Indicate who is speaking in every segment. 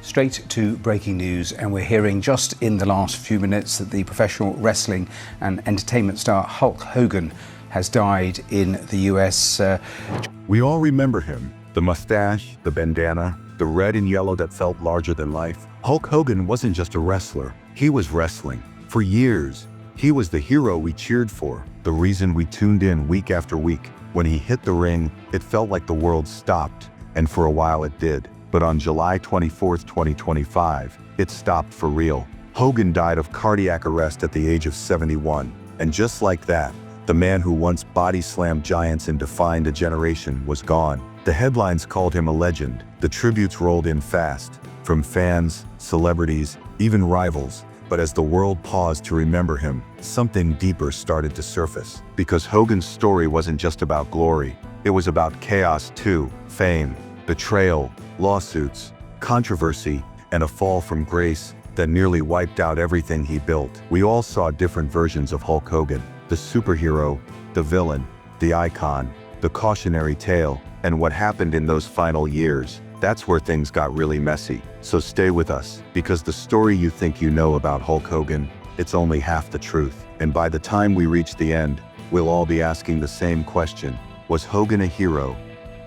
Speaker 1: Straight to breaking news, and we're hearing just in the last few minutes that the professional wrestling and entertainment star Hulk Hogan has died in the US.
Speaker 2: We all remember him. The mustache, the bandana, the red and yellow that felt larger than life. Hulk Hogan wasn't just a wrestler, he was wrestling. For years, he was the hero we cheered for, the reason we tuned in week after week. When he hit the ring, it felt like the world stopped, and for a while it did. But on July 24, 2025, it stopped for real. Hogan died of cardiac arrest at the age of 71. And just like that, the man who once body-slammed giants and defined a generation was gone. The headlines called him a legend. The tributes rolled in fast, from fans, celebrities, even rivals. But as the world paused to remember him, something deeper started to surface. Because Hogan's story wasn't just about glory, it was about chaos too. Fame, betrayal, lawsuits, controversy, and a fall from grace that nearly wiped out everything he built. We all saw different versions of Hulk Hogan. The superhero, the villain, the icon, the cautionary tale, and what happened in those final years. That's where things got really messy. So stay with us, because the story you think you know about Hulk Hogan, it's only half the truth. And by the time we reach the end, we'll all be asking the same question. Was Hogan a hero,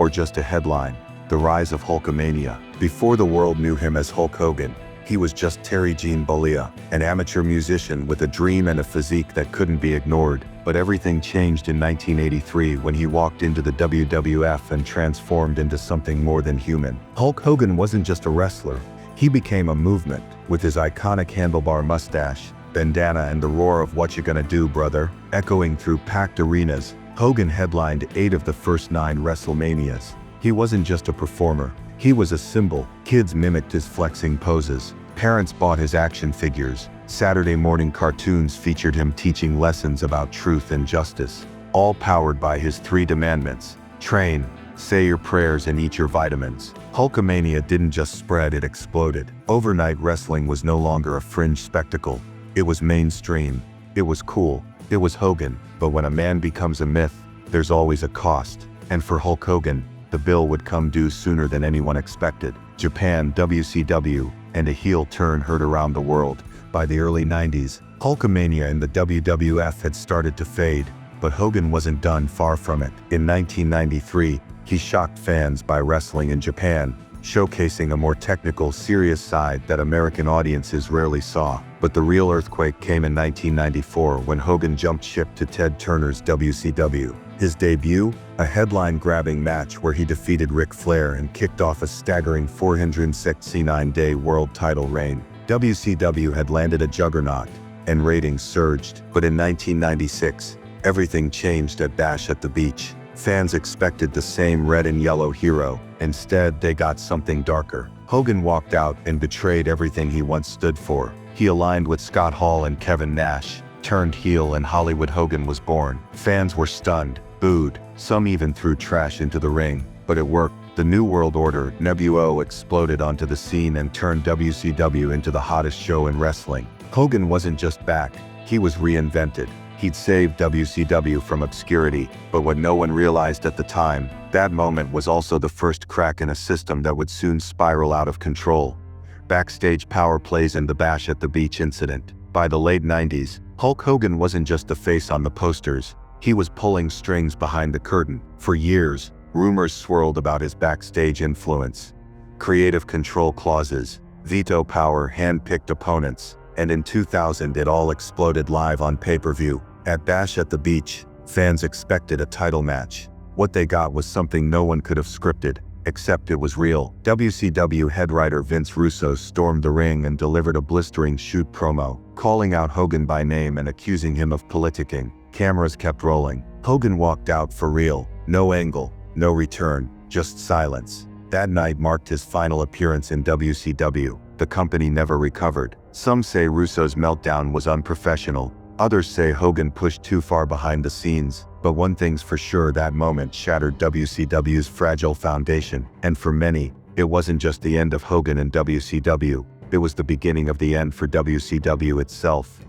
Speaker 2: or just a headline? The rise of Hulkamania. Before the world knew him as Hulk Hogan, he was just Terry Gene Bollea, an amateur musician with a dream and a physique that couldn't be ignored. But everything changed in 1983 when he walked into the WWF and transformed into something more than human. Hulk Hogan wasn't just a wrestler, he became a movement. With his iconic handlebar mustache, bandana, and the roar of "What you gonna do, brother?" echoing through packed arenas, Hogan headlined 8 of the first 9 WrestleManias. He wasn't just a performer, he was a symbol. Kids mimicked his flexing poses. Parents bought his action figures. Saturday morning cartoons featured him teaching lessons about truth and justice. All powered by his 3 commandments: train, say your prayers, and eat your vitamins. Hulkamania didn't just spread, it exploded. Overnight, wrestling was no longer a fringe spectacle. It was mainstream. It was cool. It was Hogan. But when a man becomes a myth, there's always a cost. And for Hulk Hogan, the bill would come due sooner than anyone expected. Japan, WCW, and a heel turn heard around the world. By the early 90s, Hulkamania and the WWF had started to fade, but Hogan wasn't done, far from it. In 1993, he shocked fans by wrestling in Japan, showcasing a more technical, serious side that American audiences rarely saw. But the real earthquake came in 1994 when Hogan jumped ship to Ted Turner's WCW. His debut, a headline-grabbing match where he defeated Ric Flair and kicked off a staggering 469-day world title reign. WCW had landed a juggernaut, and ratings surged. But in 1996, everything changed at Bash at the Beach. Fans expected the same red and yellow hero. Instead, they got something darker. Hogan walked out and betrayed everything he once stood for. He aligned with Scott Hall and Kevin Nash, turned heel, and Hollywood Hogan was born. Fans were stunned, booed, some even threw trash into the ring. But it worked. The New World Order, NWO, exploded onto the scene and turned WCW into the hottest show in wrestling. Hogan wasn't just back, he was reinvented. He'd saved WCW from obscurity, but what no one realized at the time, that moment was also the first crack in a system that would soon spiral out of control. Backstage power plays and the Bash at the Beach incident. By the late 90s, Hulk Hogan wasn't just the face on the posters, he was pulling strings behind the curtain. For years, rumors swirled about his backstage influence. Creative control clauses, veto power, hand-picked opponents. And in 2000, it all exploded live on pay-per-view. At Bash at the Beach, fans expected a title match. What they got was something no one could have scripted, except it was real. WCW head writer Vince Russo stormed the ring and delivered a blistering shoot promo, calling out Hogan by name and accusing him of politicking. Cameras kept rolling. Hogan walked out for real. No angle, no return, just silence. That night marked his final appearance in WCW. The company never recovered. Some say Russo's meltdown was unprofessional. Others say Hogan pushed too far behind the scenes. But one thing's for sure, that moment shattered WCW's fragile foundation. And for many, it wasn't just the end of Hogan and WCW. It was the beginning of the end for WCW itself.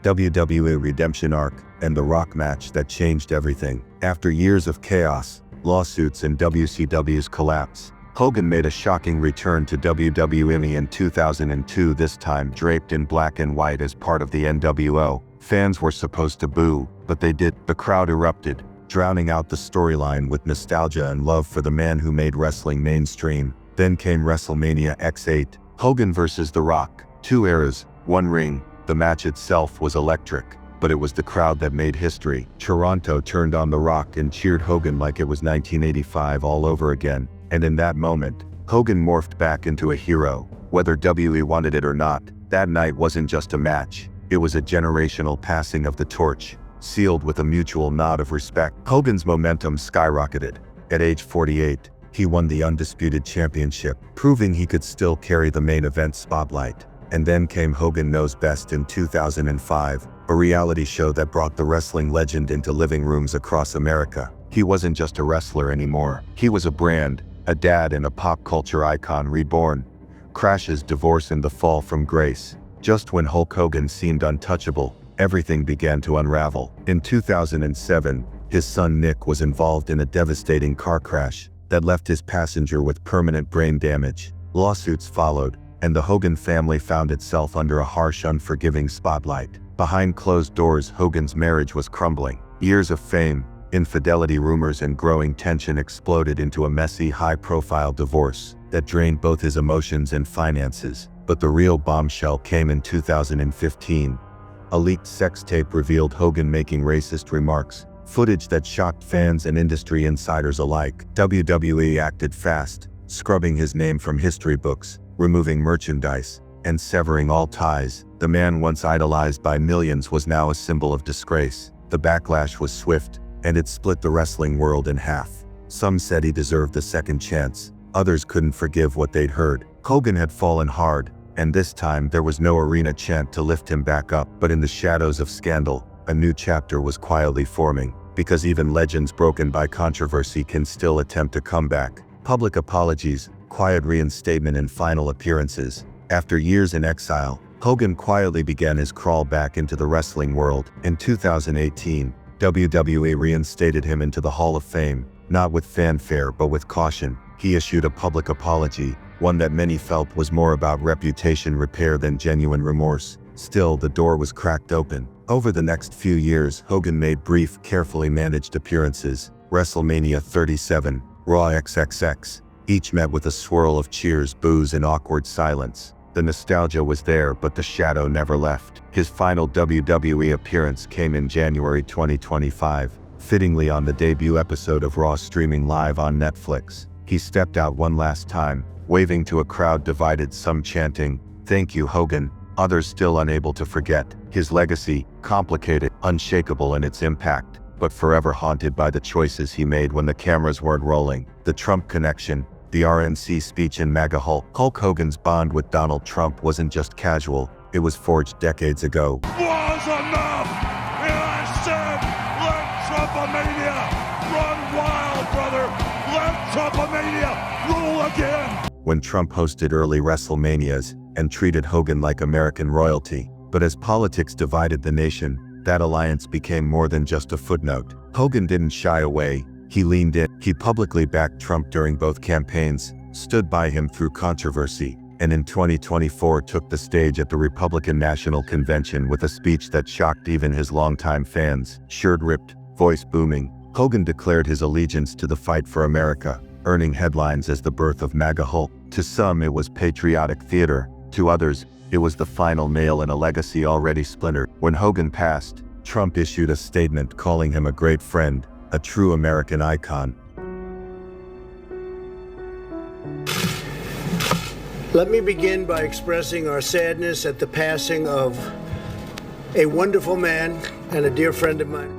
Speaker 2: WWE Redemption Arc, and the Rock match that changed everything. After years of chaos, lawsuits, and WCW's collapse, Hogan made a shocking return to WWE in 2002, this time draped in black and white as part of the NWO. Fans were supposed to boo, but they did. The crowd erupted, drowning out the storyline with nostalgia and love for the man who made wrestling mainstream. Then came WrestleMania X8, Hogan vs. The Rock. 2 eras, 1 ring. The match itself was electric, but it was the crowd that made history. Toronto turned on The Rock and cheered Hogan like it was 1985 all over again. And in that moment, Hogan morphed back into a hero. Whether WWE wanted it or not, that night wasn't just a match. It was a generational passing of the torch, sealed with a mutual nod of respect. Hogan's momentum skyrocketed. At age 48, he won the Undisputed Championship, proving he could still carry the main event spotlight. And then came Hogan Knows Best in 2005, a reality show that brought the wrestling legend into living rooms across America. He wasn't just a wrestler anymore. He was a brand, a dad, and a pop culture icon reborn. Crashes, divorce, and the fall from grace. Just when Hulk Hogan seemed untouchable, everything began to unravel. In 2007, his son Nick was involved in a devastating car crash that left his passenger with permanent brain damage. Lawsuits followed, and the Hogan family found itself under a harsh, unforgiving spotlight. Behind closed doors, Hogan's marriage was crumbling. Years of fame, infidelity rumors, and growing tension exploded into a messy, high-profile divorce that drained both his emotions and finances. But the real bombshell came in 2015. A leaked sex tape revealed Hogan making racist remarks, footage that shocked fans and industry insiders alike. WWE acted fast, scrubbing his name from history books, removing merchandise, and severing all ties. The man once idolized by millions was now a symbol of disgrace. The backlash was swift, and it split the wrestling world in half. Some said he deserved a second chance. Others couldn't forgive what they'd heard. Hogan had fallen hard, and this time there was no arena chant to lift him back up. But in the shadows of scandal, a new chapter was quietly forming, because even legends broken by controversy can still attempt to come back. Public apologies, quiet reinstatement, and final appearances. After years in exile, Hogan quietly began his crawl back into the wrestling world. In 2018, WWE reinstated him into the Hall of Fame, not with fanfare but with caution. He issued a public apology, one that many felt was more about reputation repair than genuine remorse. Still, the door was cracked open. Over the next few years, Hogan made brief, carefully managed appearances. WrestleMania 37, Raw XXX, each met with a swirl of cheers, boos, and awkward silence. The nostalgia was there, but the shadow never left. His final WWE appearance came in January 2025, fittingly on the debut episode of Raw streaming live on Netflix. He stepped out one last time, waving to a crowd divided, some chanting, "Thank you, Hogan," others still unable to forget. His legacy, complicated, unshakable in its impact, but forever haunted by the choices he made when the cameras weren't rolling. The Trump connection, the RNC speech, and MAGA Hulk Hogan's bond with Donald Trump wasn't just casual, it was forged decades ago.
Speaker 3: Was enough! And I said, let Trumpamania run wild, brother! Let Trumpamania rule again!
Speaker 2: When Trump hosted early WrestleManias and treated Hogan like American royalty. But as politics divided the nation, that alliance became more than just a footnote. Hogan didn't shy away, he leaned in. He publicly backed Trump during both campaigns, stood by him through controversy, and in 2024 took the stage at the Republican National Convention with a speech that shocked even his longtime fans. Shirt ripped, voice booming, Hogan declared his allegiance to the fight for America, earning headlines as the birth of MAGA Hulk. To some it was patriotic theater, to others, it was the final nail in a legacy already splintered. When Hogan passed, Trump issued a statement calling him a great friend, a true American icon.
Speaker 4: Let me begin by expressing our sadness at the passing of a wonderful man and a dear friend of mine.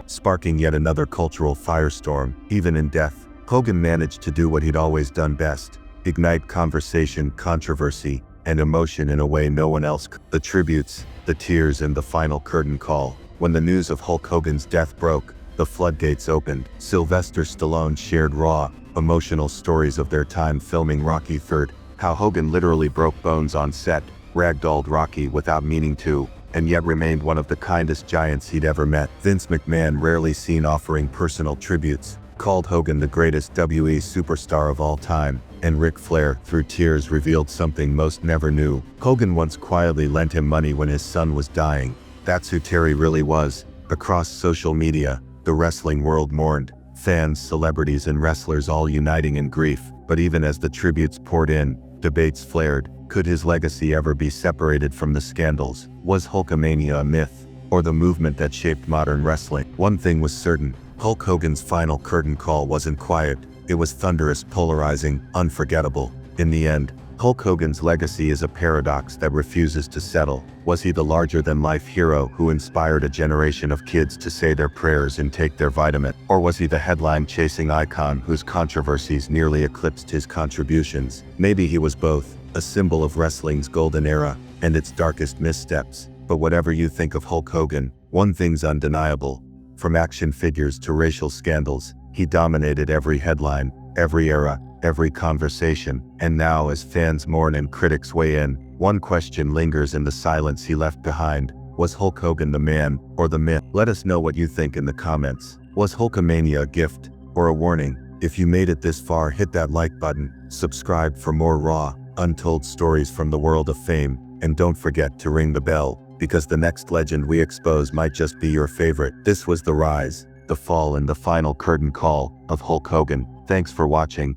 Speaker 2: Sparking yet another cultural firestorm. Even in death, Hogan managed to do what he'd always done best: ignite conversation, controversy, and emotion in a way no one else could. The tributes, the tears, and the final curtain call. When the news of Hulk Hogan's death broke, the floodgates opened. Sylvester Stallone shared raw, emotional stories of their time filming Rocky III, how Hogan literally broke bones on set, ragdolled Rocky without meaning to, and yet remained one of the kindest giants he'd ever met. Vince McMahon, rarely seen offering personal tributes, called Hogan the greatest WE superstar of all time, and Ric Flair, through tears, revealed something most never knew. Hogan once quietly lent him money when his son was dying. That's who Terry really was. Across social media, the wrestling world mourned, fans, celebrities, and wrestlers all uniting in grief. But even as the tributes poured in, debates flared. Could his legacy ever be separated from the scandals? Was Hulkamania a myth, or the movement that shaped modern wrestling? One thing was certain: Hulk Hogan's final curtain call wasn't quiet. It was thunderous, polarizing, unforgettable. In the end, Hulk Hogan's legacy is a paradox that refuses to settle. Was he the larger-than-life hero who inspired a generation of kids to say their prayers and take their vitamin? Or was he the headline-chasing icon whose controversies nearly eclipsed his contributions? Maybe he was both, a symbol of wrestling's golden era and its darkest missteps. But whatever you think of Hulk Hogan, one thing's undeniable. From action figures to racial scandals, he dominated every headline, every era, every conversation. And now, as fans mourn and critics weigh in, one question lingers in the silence he left behind. Was Hulk Hogan the man, or the myth? Let us know what you think in the comments. Was Hulkamania a gift, or a warning? If you made it this far, hit that like button, subscribe for more raw, untold stories from the world of fame, and don't forget to ring the bell, because the next legend we expose might just be your favorite. This was the rise, the fall, and the final curtain call of Hulk Hogan. Thanks for watching.